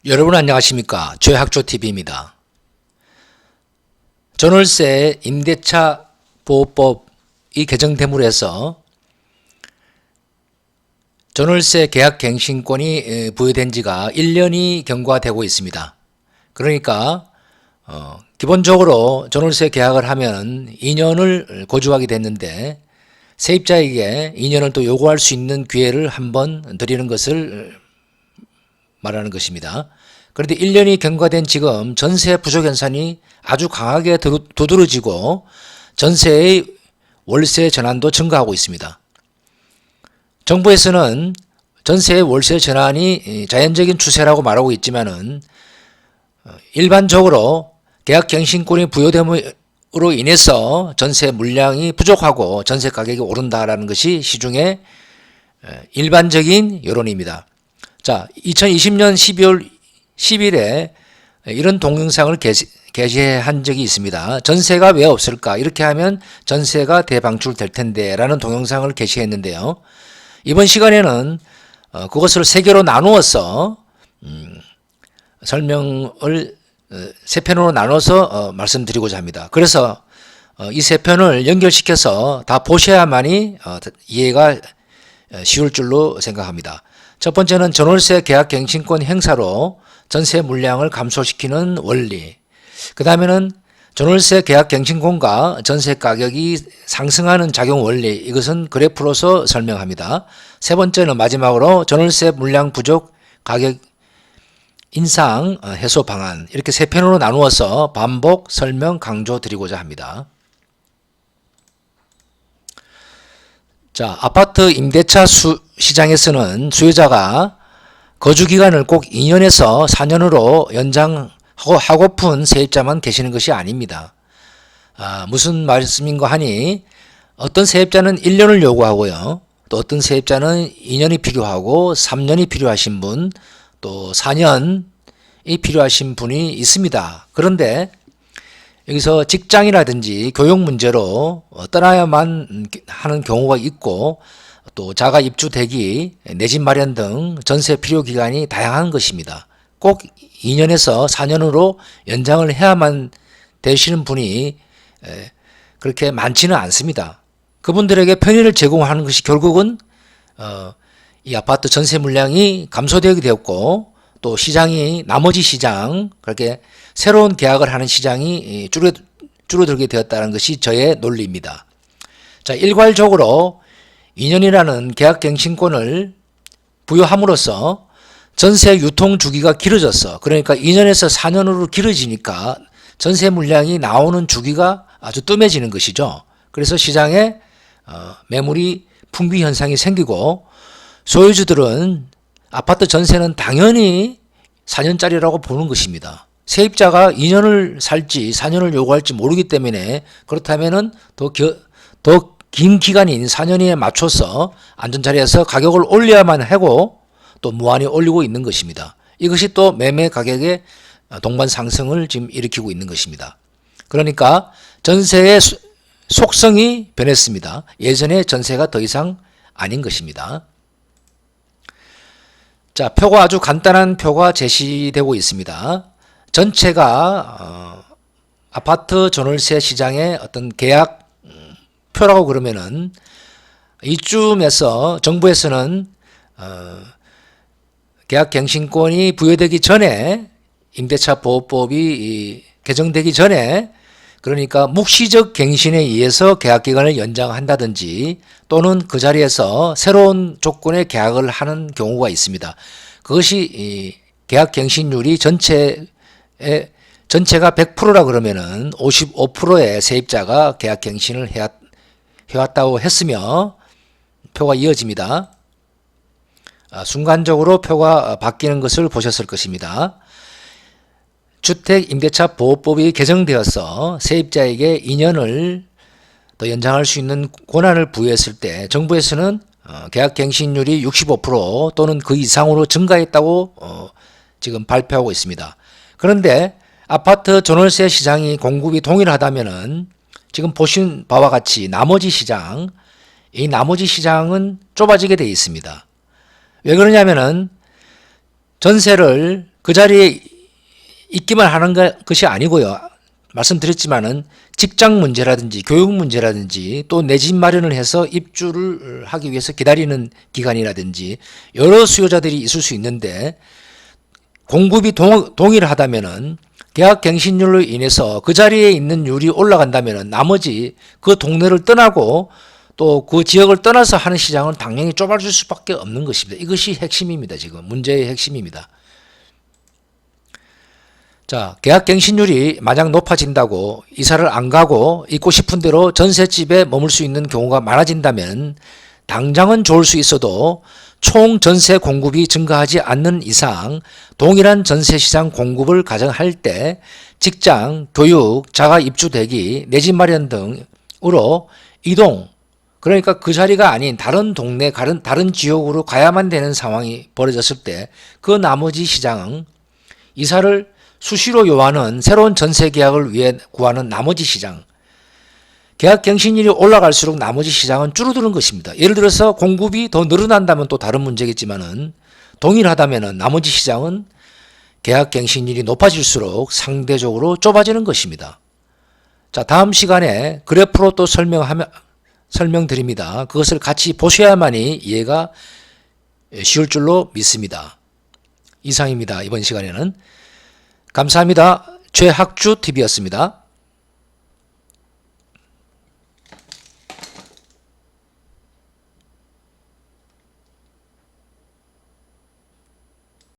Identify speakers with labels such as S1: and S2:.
S1: 여러분 안녕하십니까? 최학조TV입니다. 전월세 임대차 보호법이 개정됨으로 해서 전월세 계약 갱신권이 부여된 지가 1년이 경과되고 있습니다. 그러니까 기본적으로 전월세 계약을 하면 2년을 거주하게 됐는데 세입자에게 2년을 또 요구할 수 있는 기회를 한번 드리는 것을 말하는 것입니다. 그런데 1년이 경과된 지금 전세 부족 현상이 아주 강하게 두드러지고 전세의 월세 전환도 증가하고 있습니다. 정부에서는 전세의 월세 전환이 자연적인 추세라고 말하고 있지만은 일반적으로 계약갱신권이 부여됨으로 인해서 전세 물량이 부족하고 전세 가격이 오른다라는 것이 시중의 일반적인 여론입니다. 자, 2020년 12월 10일에 이런 동영상을 게시한 적이 있습니다. 전세가 왜 없을까? 이렇게 하면 전세가 대방출될 텐데 라는 동영상을 게시했는데요. 이번 시간에는 그것을 세 개로 나누어서 설명을 세 편으로 나눠서 말씀드리고자 합니다. 그래서 이 세 편을 연결시켜서 다 보셔야만이 이해가 쉬울 줄로 생각합니다. 첫 번째는 전월세 계약갱신권 행사로 전세 물량을 감소시키는 원리. 그 다음에는 전월세 계약갱신권과 전세 가격이 상승하는 작용 원리. 이것은 그래프로서 설명합니다. 세 번째는 마지막으로 전월세 물량 부족 가격 인상 해소 방안. 이렇게 세 편으로 나누어서 반복 설명 강조 드리고자 합니다. 자, 아파트 임대차 시장에서는 수요자가 거주기간을 꼭 2년에서 4년으로 연장하고픈 세입자만 계시는 것이 아닙니다. 무슨 말씀인가 하니 어떤 세입자는 1년을 요구하고요. 또 어떤 세입자는 2년이 필요하고 3년이 필요하신 분, 또 4년이 필요하신 분이 있습니다. 그런데 여기서 직장이라든지 교육 문제로 떠나야만 하는 경우가 있고 또 자가 입주 대기, 내 집 마련 등 전세 필요 기간이 다양한 것입니다. 꼭 2년에서 4년으로 연장을 해야만 되시는 분이 그렇게 많지는 않습니다. 그분들에게 편의를 제공하는 것이 결국은 이 아파트 전세 물량이 감소되게 되었고 또 시장이 나머지 시장 그렇게 새로운 계약을 하는 시장이 줄어들게 되었다는 것이 저의 논리입니다. 자, 일괄적으로 2년이라는 계약갱신권을 부여함으로써 전세 유통 주기가 길어졌어. 그러니까 2년에서 4년으로 길어지니까 전세 물량이 나오는 주기가 아주 뜸해지는 것이죠. 그래서 시장에 매물이 풍비 현상이 생기고 소유주들은 아파트 전세는 당연히 4년짜리라고 보는 것입니다. 세입자가 2년을 살지 4년을 요구할지 모르기 때문에 그렇다면은 더 긴 기간인 4년에 맞춰서 안전자리에서 가격을 올려야만 하고 또 무한히 올리고 있는 것입니다. 이것이 또 매매 가격의 동반 상승을 지금 일으키고 있는 것입니다. 그러니까 전세의 속성이 변했습니다. 예전에 전세가 더 이상 아닌 것입니다. 자, 표가 아주 간단한 표가 제시되고 있습니다. 전체가 아파트 전월세 시장의 어떤 계약 표라고 그러면은 이쯤에서 정부에서는 계약갱신권이 부여되기 전에 임대차 보호법이 개정되기 전에 그러니까 묵시적 갱신에 의해서 계약기간을 연장한다든지 또는 그 자리에서 새로운 조건의 계약을 하는 경우가 있습니다. 그것이 계약갱신율이 전체가 100%라 그러면은 55%의 세입자가 계약갱신을 해왔다고 했으며 표가 이어집니다. 순간적으로 표가 바뀌는 것을 보셨을 것입니다. 주택임대차보호법이 개정되어서 세입자에게 2년을 더 연장할 수 있는 권한을 부여했을 때 정부에서는 계약갱신율이 65% 또는 그 이상으로 증가했다고 지금 발표하고 있습니다. 그런데 아파트 전월세 시장이 공급이 동일하다면은 지금 보신 바와 같이 나머지 시장, 이 나머지 시장은 좁아지게 되어 있습니다. 왜 그러냐면은 전세를 그 자리에 있기만 하는 것이 아니고요. 말씀드렸지만은 직장 문제라든지 교육 문제라든지 또 내 집 마련을 해서 입주를 하기 위해서 기다리는 기간이라든지 여러 수요자들이 있을 수 있는데 공급이 동일하다면은 계약갱신율로 인해서 그 자리에 있는 율이 올라간다면은 나머지 그 동네를 떠나고 또 그 지역을 떠나서 하는 시장은 당연히 좁아질 수밖에 없는 것입니다. 이것이 핵심입니다. 지금 문제의 핵심입니다. 자, 계약갱신율이 만약 높아진다고 이사를 안 가고 있고 싶은 대로 전셋집에 머물 수 있는 경우가 많아진다면 당장은 좋을 수 있어도 총 전세 공급이 증가하지 않는 이상 동일한 전세시장 공급을 가정할 때 직장, 교육, 자가 입주 대기, 내 집 마련 등으로 이동, 그러니까 그 자리가 아닌 다른 동네, 다른 지역으로 가야만 되는 상황이 벌어졌을 때 그 나머지 시장은 이사를 수시로 요하는 새로운 전세 계약을 위해 구하는 나머지 시장, 계약갱신율이 올라갈수록 나머지 시장은 줄어드는 것입니다. 예를 들어서 공급이 더 늘어난다면 또 다른 문제겠지만은 동일하다면은 나머지 시장은 계약갱신율이 높아질수록 상대적으로 좁아지는 것입니다. 자, 다음 시간에 그래프로 또 설명드립니다. 그것을 같이 보셔야만이 이해가 쉬울 줄로 믿습니다. 이상입니다. 이번 시간에는. 감사합니다. 최학주TV였습니다.